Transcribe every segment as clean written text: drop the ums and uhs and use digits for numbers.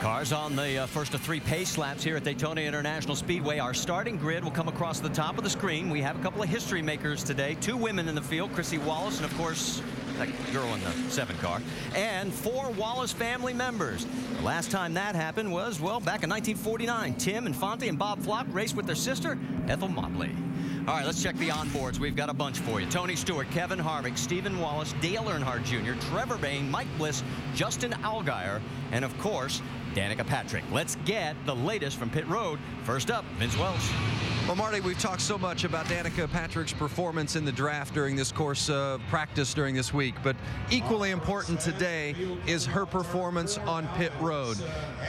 Cars on the first of 3 pace laps here at Daytona International Speedway. Our starting grid will come across the top of the screen. We have a couple of history makers today. 2 women in the field, Chrissy Wallace, and of course, that girl in the 7 car, and 4 Wallace family members. The last time that happened was, well, back in 1949. Tim Infante and Bob Flock raced with their sister, Ethel Motley. All right, let's check the onboards. We've got a bunch for you. Tony Stewart, Kevin Harvick, Stephen Wallace, Dale Earnhardt Jr., Trevor Bayne, Mike Bliss, Justin Allgaier, and of course, Danica Patrick. Let's get the latest from pit road. First up, Vince Wells. Well, Marty, we've talked so much about Danica Patrick's performance in the draft during this course of practice during this week, but equally important today is her performance on pit road.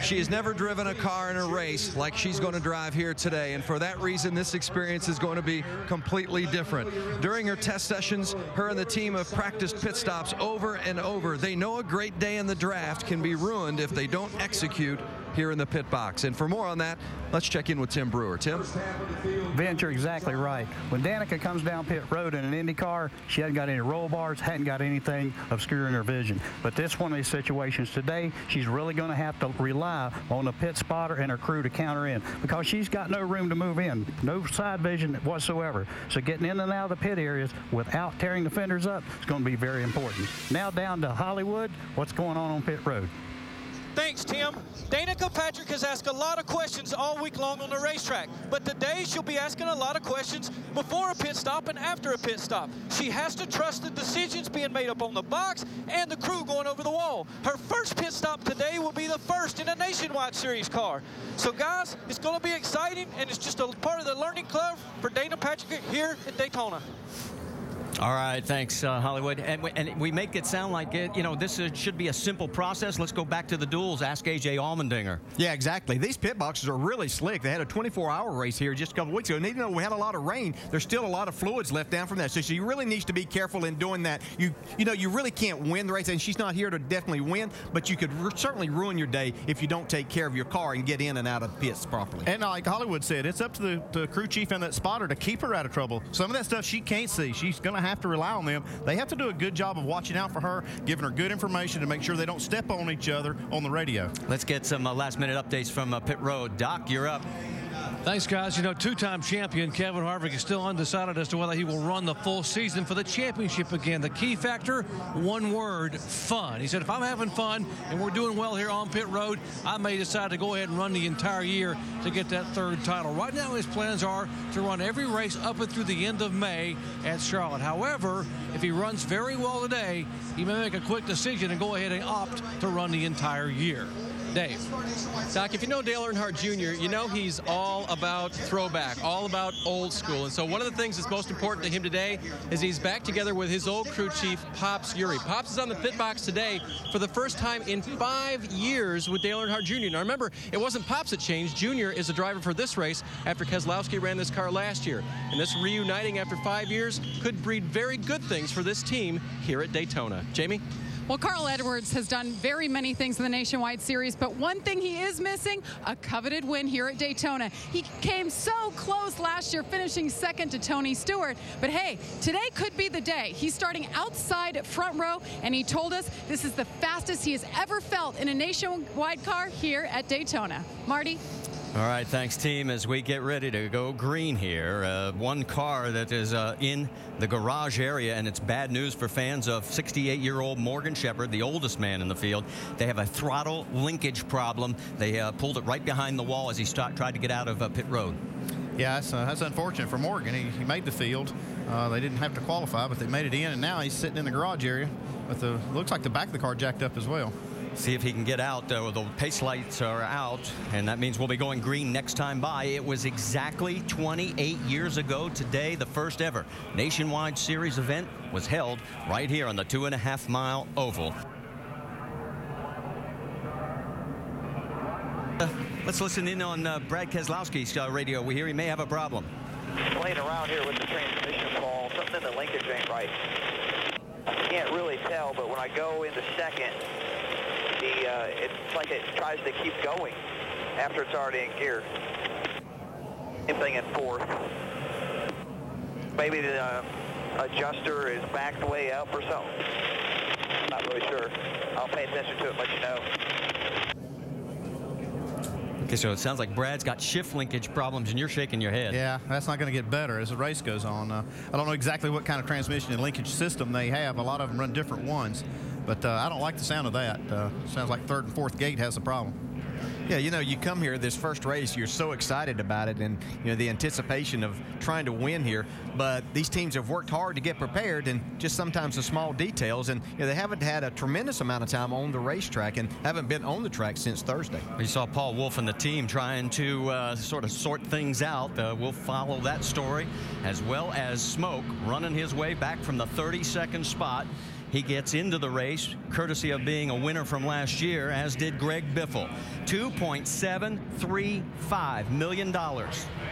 She has never driven a car in a race like she's going to drive here today, and for that reason, this experience is going to be completely different. During her test sessions, her and the team have practiced pit stops over and over. They know a great day in the draft can be ruined if they don't execute here in the pit box. And for more on that, let's check in with Tim Brewer. Tim? Vince, you're exactly right. When Danica comes down pit road in an Indy car, she hasn't got any roll bars, hadn't got anything obscuring her vision. But this one of these situations today, she's really going to have to rely on the pit spotter and her crew to counter in, because she's got no room to move in, no side vision whatsoever. So getting in and out of the pit areas without tearing the fenders up is going to be very important. Now down to Hollywood. What's going on pit road? Thanks, Tim. Danica Patrick has asked a lot of questions all week long on the racetrack, but today she'll be asking a lot of questions before a pit stop and after a pit stop. She has to trust the decisions being made up on the box and the crew going over the wall. Her first pit stop today will be the first in a Nationwide Series car. So, guys, it's going to be exciting, and it's just a part of the learning curve for Danica Patrick here at Daytona. All right, thanks, Hollywood. And we make it sound like it, this should be a simple process. Let's go back to the duels. Ask A.J. Allmendinger. Yeah, exactly. These pit boxes are really slick. They had a 24-hour race here just a couple weeks ago. And even though we had a lot of rain, there's still a lot of fluids left down from that. So she really needs to be careful in doing that. You really can't win the race, and she's not here to definitely win, but you could certainly ruin your day if you don't take care of your car and get in and out of pits properly. And like Hollywood said, it's up to the crew chief and that spotter to keep her out of trouble. Some of that stuff she can't see. She's going to have to rely on them. They have to do a good job of watching out for her, giving her good information to make sure they don't step on each other on the radio. Let's get some last-minute updates from pit road. Doc, you're up. Thanks, guys. Two-time champion Kevin Harvick is still undecided as to whether he will run the full season for the championship again. The key factor, one word, fun. He said, if I'm having fun and we're doing well here on pit road, I may decide to go ahead and run the entire year to get that 3rd title. Right now, his plans are to run every race up and through the end of May at Charlotte. However, if he runs very well today, he may make a quick decision and go ahead and opt to run the entire year. Dave. Doc, if you know Dale Earnhardt Jr., you know he's all about throwback, all about old school. And so one of the things that's most important to him today is he's back together with his old crew chief, Pops Urey. Pops is on the pit box today for the first time in 5 years with Dale Earnhardt Jr. Now remember, it wasn't Pops that changed. Jr. is the driver for this race after Keselowski ran this car last year. And this reuniting after 5 years could breed very good things for this team here at Daytona. Jamie? Well, Carl Edwards has done very many things in the Nationwide Series, but one thing he is missing, a coveted win here at Daytona. He came so close last year, finishing 2nd to Tony Stewart. But hey, today could be the day. He's starting outside front row, and he told us this is the fastest he has ever felt in a Nationwide car here at Daytona. Marty? All right, thanks, team. As we get ready to go green here, one car that is in the garage area, and it's bad news for fans of 68-year-old Morgan Shepherd, the oldest man in the field. They have a throttle linkage problem. They pulled it right behind the wall as he tried to get out of pit road. Yeah, that's unfortunate for Morgan. He made the field. They didn't have to qualify, but they made it in, and now he's sitting in the garage area with looks like the back of the car jacked up as well. See if he can get out. The pace lights are out, and that means we'll be going green next time by. It was exactly 28 years ago today, the first ever Nationwide Series event was held right here on the 2.5-mile oval. Let's listen in on Brad Keselowski's radio. We hear he may have a problem. Playing around here with the transmission ball. Something in the linkage ain't right. I can't really tell, but when I go into second, it's like it tries to keep going after it's already in gear. Same thing in 4th. Maybe the adjuster is backed way up or something. Not really sure. I'll pay attention to it and let you know. Okay, so it sounds like Brad's got shift linkage problems, and you're shaking your head. Yeah, that's not going to get better as the race goes on. I don't know exactly what kind of transmission and linkage system they have. A lot of them run different ones, but I don't like the sound of that. Sounds like third and fourth gate has a problem. Yeah, you know, you come here this first race, you're so excited about it, and you know the anticipation of trying to win here. But these teams have worked hard to get prepared, and just sometimes the small details. And you know, they haven't had a tremendous amount of time on the racetrack and haven't been on the track since Thursday. We saw Paul Wolf and the team trying to sort of sort things out. We'll follow that story, as well as Smoke running his way back from the 32nd spot. He gets into the race, courtesy of being a winner from last year, as did Greg Biffle. $2.735 million.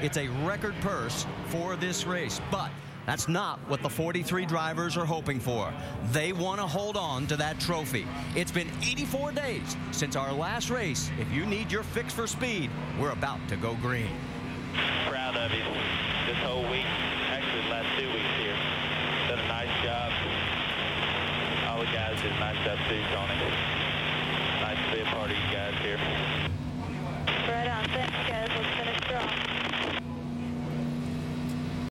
It's a record purse for this race, but that's not what the 43 drivers are hoping for. They want to hold on to that trophy. It's been 84 days since our last race. If you need your fix for speed, we're about to go green. Proud of you this whole week, actually the last 2 weeks here. Done a nice job. All the guys did a nice job too, Tony.